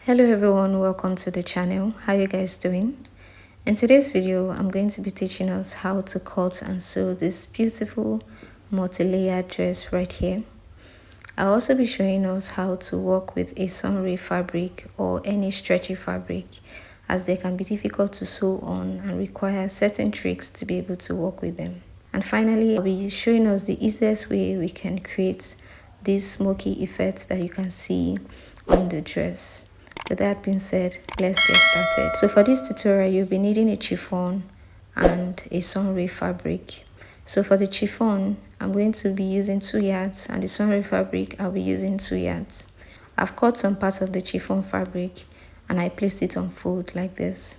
Hello everyone, welcome to the channel. How you guys doing? In today's video, I'm going to be teaching us how to cut and sew this beautiful multi-layered dress right here. I'll also be showing us how to work with a sunray fabric or any stretchy fabric, as they can be difficult to sew on and require certain tricks to be able to work with them. And finally, I'll be showing us the easiest way we can create this smoky effect that you can see on the dress. With that being said, let's get started. So for this tutorial, you'll be needing a chiffon and a sunray fabric. So for the chiffon, I'm going to be using 2 yards, and the sunray fabric, I'll be using 2 yards. I've cut some parts of the chiffon fabric and I placed it on fold like this.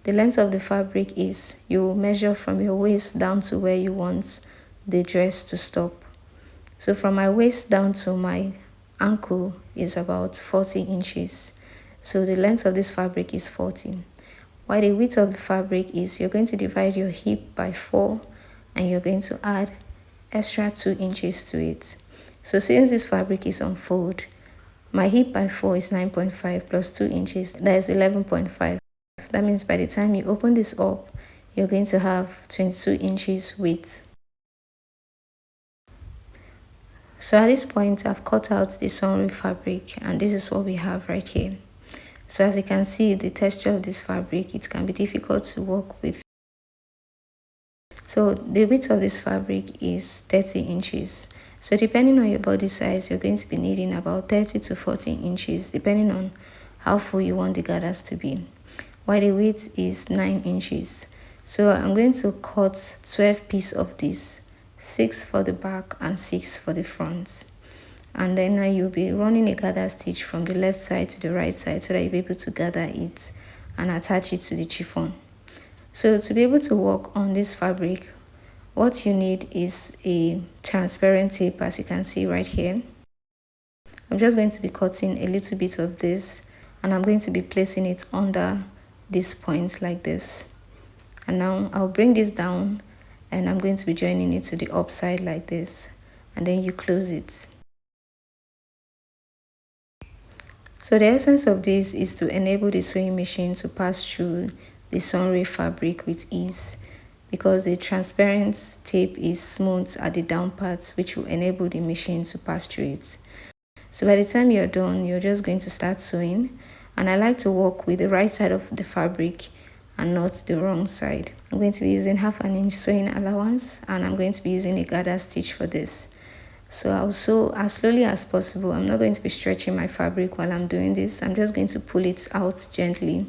The length of the fabric is, you measure from your waist down to where you want the dress to stop. So from my waist down to my ankle is about 40 inches. So the length of this fabric is 40. While the width of the fabric is, you're going to divide your hip by 4 and you're going to add extra 2 inches to it. So since this fabric is on fold, my hip by 4 is 9.5 plus 2 inches, that is 11.5. That means by the time you open this up, you're going to have 22 inches width. So at this point, I've cut out the sunray fabric and this is what we have right here. So as you can see, the texture of this fabric, it can be difficult to work with. So the width of this fabric is 30 inches. So depending on your body size, you're going to be needing about 30 to 40 inches, depending on how full you want the gathers to be. While the width is 9 inches. So I'm going to cut 12 pieces of this, 6 for the back and 6 for the front. And then now you'll be running a gather stitch from the left side to the right side so that you'll be able to gather it and attach it to the chiffon. So to be able to work on this fabric, what you need is a transparent tape, as you can see right here. I'm just going to be cutting a little bit of this and I'm going to be placing it under this point like this. And now I'll bring this down and I'm going to be joining it to the upside like this, and then you close it. So the essence of this is to enable the sewing machine to pass through the sunray fabric with ease, because the transparent tape is smooth at the down parts, which will enable the machine to pass through it. So by the time you're done, you're just going to start sewing, and I like to work with the right side of the fabric and not the wrong side. I'm going to be using 1/2 inch sewing allowance, and I'm going to be using a gather stitch for this. So I'll sew as slowly as possible. I'm not going to be stretching my fabric while I'm doing this. I'm just going to pull it out gently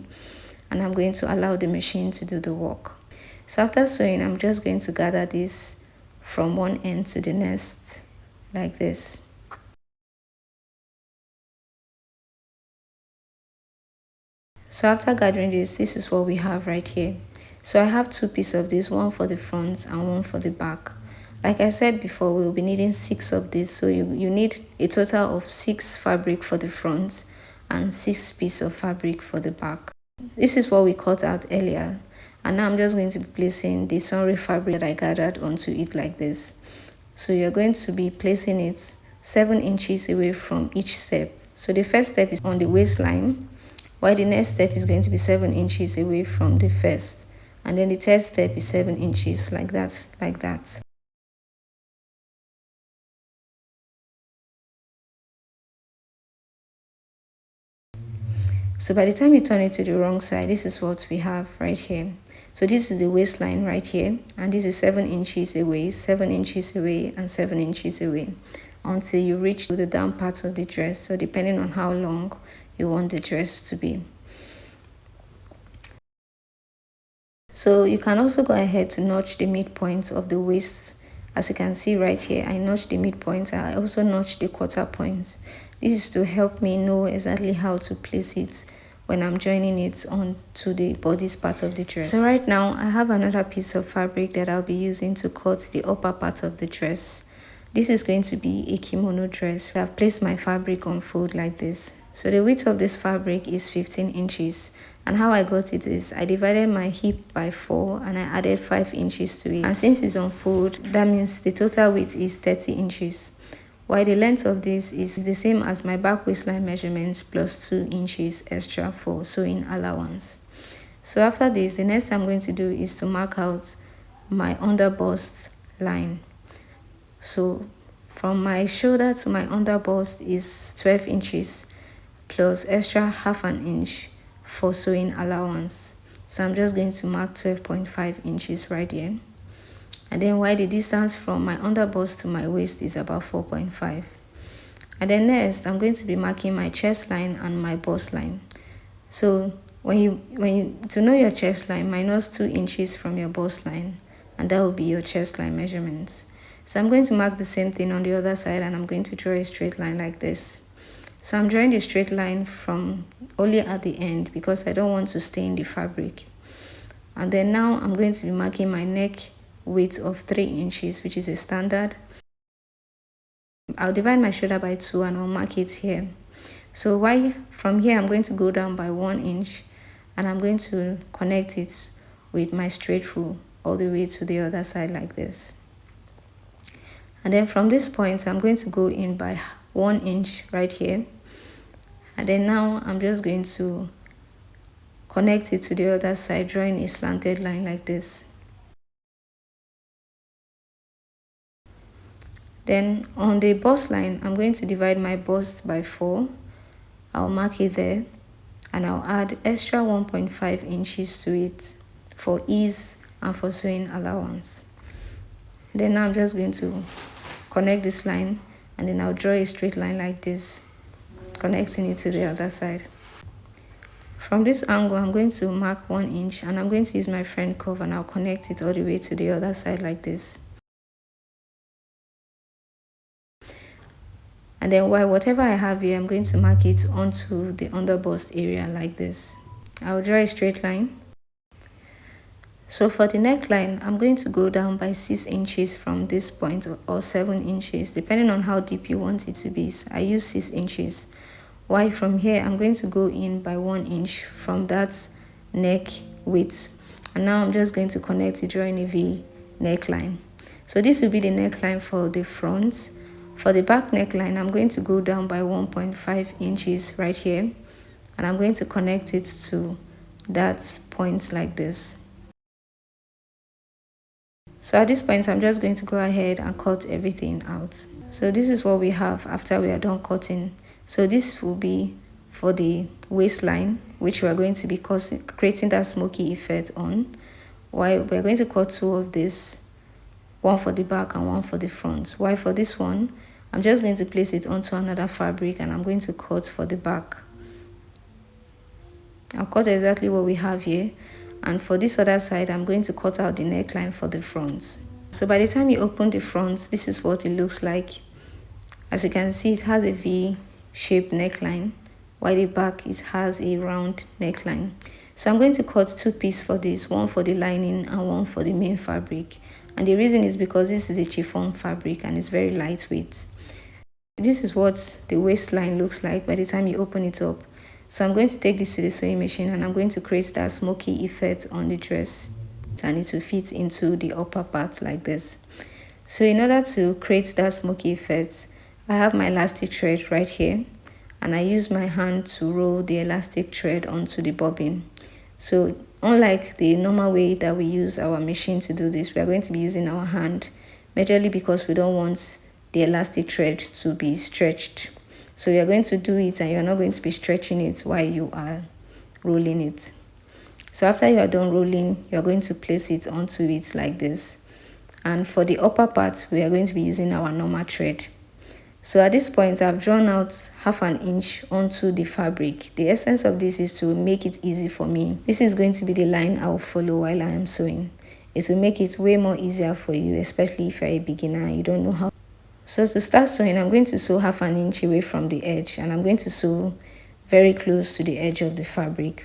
and I'm going to allow the machine to do the work. So after sewing, I'm just going to gather this from one end to the next like this. So after gathering this is what we have right here. So I have 2 pieces of this, one for the front and one for the back. Like I said before, we'll be needing 6 of this, so you need a total of 6 fabric for the front and 6 pieces of fabric for the back. This is what we cut out earlier, and now I'm just going to be placing the sunray fabric that I gathered onto it like this. So you're going to be placing it 7 inches away from each step. So the first step is on the waistline, while the next step is going to be 7 inches away from the first, and then the third step is 7 inches like that. So by the time you turn it to the wrong side, this is what we have right here. So this is the waistline right here, and this is 7 inches away, 7 inches away, and 7 inches away until you reach the down part of the dress. So depending on how long you want the dress to be. So you can also go ahead to notch the midpoint of the waist. As you can see right here, I notched the midpoint. I also notched the quarter points. This is to help me know exactly how to place it when I'm joining it on to the bodice part of the dress. So right now, I have another piece of fabric that I'll be using to cut the upper part of the dress. This is going to be a kimono dress. I've placed my fabric on fold like this. So the width of this fabric is 15 inches. And how I got it is, I divided my hip by 4 and I added 5 inches to it. And since it's on fold, that means the total width is 30 inches. while the length of this is the same as my back waistline measurements plus 2 inches extra for sewing allowance. So after this, the next I'm going to do is to mark out my under bust line. So from my shoulder to my under bust is 12 inches plus extra half an inch for sewing allowance. So I'm just going to mark 12.5 inches right here. And then while the distance from my under bust to my waist is about 4.5. And then next, I'm going to be marking my chest line and my bust line. So to know your chest line, minus 2 inches from your bust line, and that will be your chest line measurements. So I'm going to mark the same thing on the other side, and I'm going to draw a straight line like this. So I'm drawing the straight line from only at the end because I don't want to stain the fabric. And then now I'm going to be marking my neck width of 3 inches, which is a standard. I'll divide my shoulder by 2 and I'll mark it here. So from here I'm going to go down by 1 inch, and I'm going to connect it with my straight rule all the way to the other side like this. And then from this point I'm going to go in by 1 inch right here. And then now I'm just going to connect it to the other side, drawing a slanted line like this. Then on the bust line, I'm going to divide my bust by 4. I'll mark it there, and I'll add extra 1.5 inches to it for ease and for sewing allowance. Then now I'm just going to connect this line, and then I'll draw a straight line like this, connecting it to the other side. From this angle, I'm going to mark 1 inch, and I'm going to use my front curve, and I'll connect it all the way to the other side like this. And then whatever I have here, I'm going to mark it onto the under bust area like this. I'll draw a straight line. So for the neckline, I'm going to go down by 6 inches from this point, or 7 inches, depending on how deep you want it to be. So I use 6 inches. While from here, I'm going to go in by 1 inch from that neck width. And now I'm just going to connect it, drawing a V neckline. So this will be the neckline for the front. For the back neckline, I'm going to go down by 1.5 inches right here, and I'm going to connect it to that point like this. So at this point, I'm just going to go ahead and cut everything out. So this is what we have after we are done cutting. So this will be for the waistline, which we are going to be creating that smoky effect on. While we're going to cut 2 of this, one for the back and one for the front. While for this one, I'm just going to place it onto another fabric, and I'm going to cut for the back. I'll cut exactly what we have here. And for this other side, I'm going to cut out the neckline for the front. So by the time you open the front, this is what it looks like. As you can see, it has a V-shaped neckline, while the back has a round neckline. So I'm going to cut 2 pieces for this, one for the lining and one for the main fabric. And the reason is because this is a chiffon fabric and it's very lightweight. This is what the waistline looks like by the time you open it up. So I'm going to take this to the sewing machine, and I'm going to create that smoky effect on the dress, and it will fit into the upper part like this. So in order to create that smoky effect, I have my elastic thread right here, and I use my hand to roll the elastic thread onto the bobbin. So unlike the normal way that we use our machine to do this, we are going to be using our hand, majorly because we don't want the elastic thread to be stretched. So you're going to do it, and you're not going to be stretching it while you are rolling it. So after you are done rolling, you're going to place it onto it like this. And for the upper part, we are going to be using our normal thread. So at this point, I've drawn out half an inch onto the fabric. The essence of this is to make it easy for me. This is going to be the line I will follow while I am sewing. It will make it way more easier for you, especially if you're a beginner and you don't know how. So to start sewing, I'm going to sew half an inch away from the edge, and I'm going to sew very close to the edge of the fabric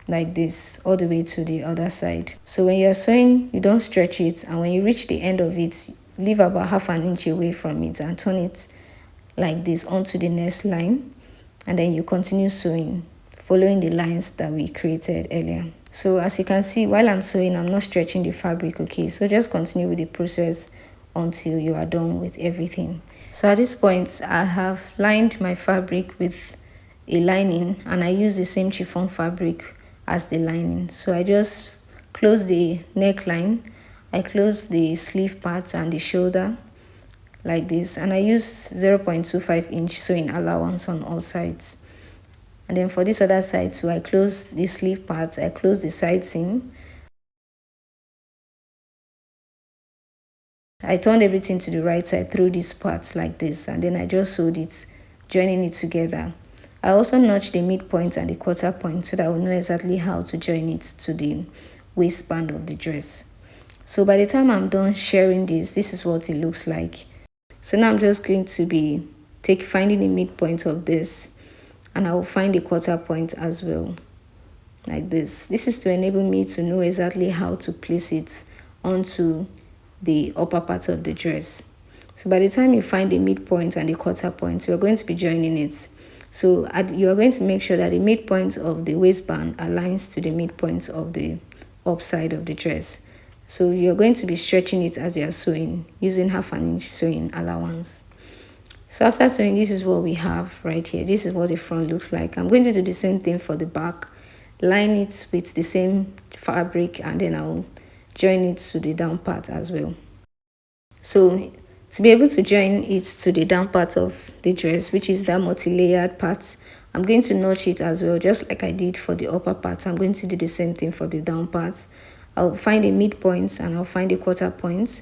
like this, all the way to the other side. So when you're sewing, you don't stretch it, and when you reach the end of it, leave about half an inch away from it and turn it like this onto the next line, and then you continue sewing following the lines that we created earlier. So as you can see, while I'm sewing, I'm not stretching the fabric, okay? So just continue with the process until you are done with everything. So at this point, I have lined my fabric with a lining, and I use the same chiffon fabric as the lining. So I just close the neckline, I close the sleeve parts and the shoulder like this, and I use 0.25-inch sewing allowance on all sides. And then for this other side too, I close the sleeve parts, I close the side seam, I turned everything to the right side through these parts like this, and then I just sewed it, joining it together. I also notched the midpoint and the quarter point so that I will know exactly how to join it to the waistband of the dress. So by the time I'm done sharing this is what it looks like. So now I'm just going to be finding the midpoint of this, and I will find the quarter point as well, like this. This is to enable me to know exactly how to place it onto the upper part of the dress. So by the time you find the midpoint and the quarter point, you're going to be joining it. So you are going to make sure that the midpoint of the waistband aligns to the midpoint of the upside of the dress. So you're going to be stretching it as you are sewing, using 1/2 inch sewing allowance. So after sewing, this is what we have right here. This is what the front looks like. I'm going to do the same thing for the back. Line it with the same fabric, and then I'll join it to the down part as well. So to be able to join it to the down part of the dress, which is that multi-layered part, I'm going to notch it as well, just like I did for the upper part. I'm going to do the same thing for the down part. I'll find the midpoints and I'll find the quarter points,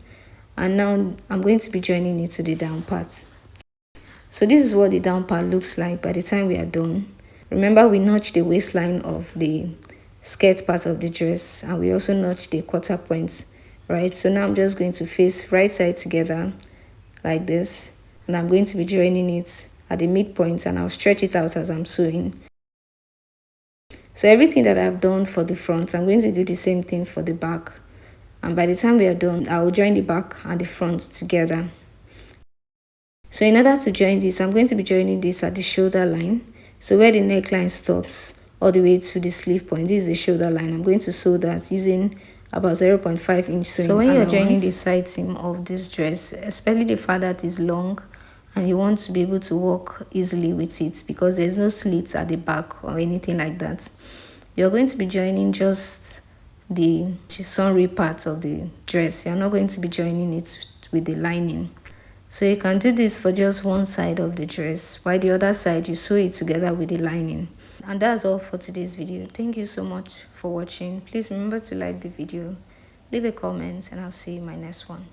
and now I'm going to be joining it to the down part. So this is what the down part looks like by the time we are done. Remember, we notched the waistline of the skirt part of the dress, and we also notched the quarter points, right? So now I'm just going to face right side together like this, and I'm going to be joining it at the midpoint, and I'll stretch it out as I'm sewing. So everything that I've done for the front, I'm going to do the same thing for the back, and by the time we are done, I will join the back and the front together. So in order to join this, I'm going to be joining this at the shoulder line. So where the neckline stops all the way to the sleeve point, this is the shoulder line. I'm going to sew that using about 0.5-inch sewing. So when you're joining the side seam of this dress, especially the part that is long, and you want to be able to walk easily with it because there's no slits at the back or anything like that, you're going to be joining just the sunray part of the dress. You're not going to be joining it with the lining. So you can do this for just one side of the dress, while the other side you sew it together with the lining. And that's all for today's video. Thank you so much for watching. Please remember to like the video, leave a comment, and I'll see you in my next one.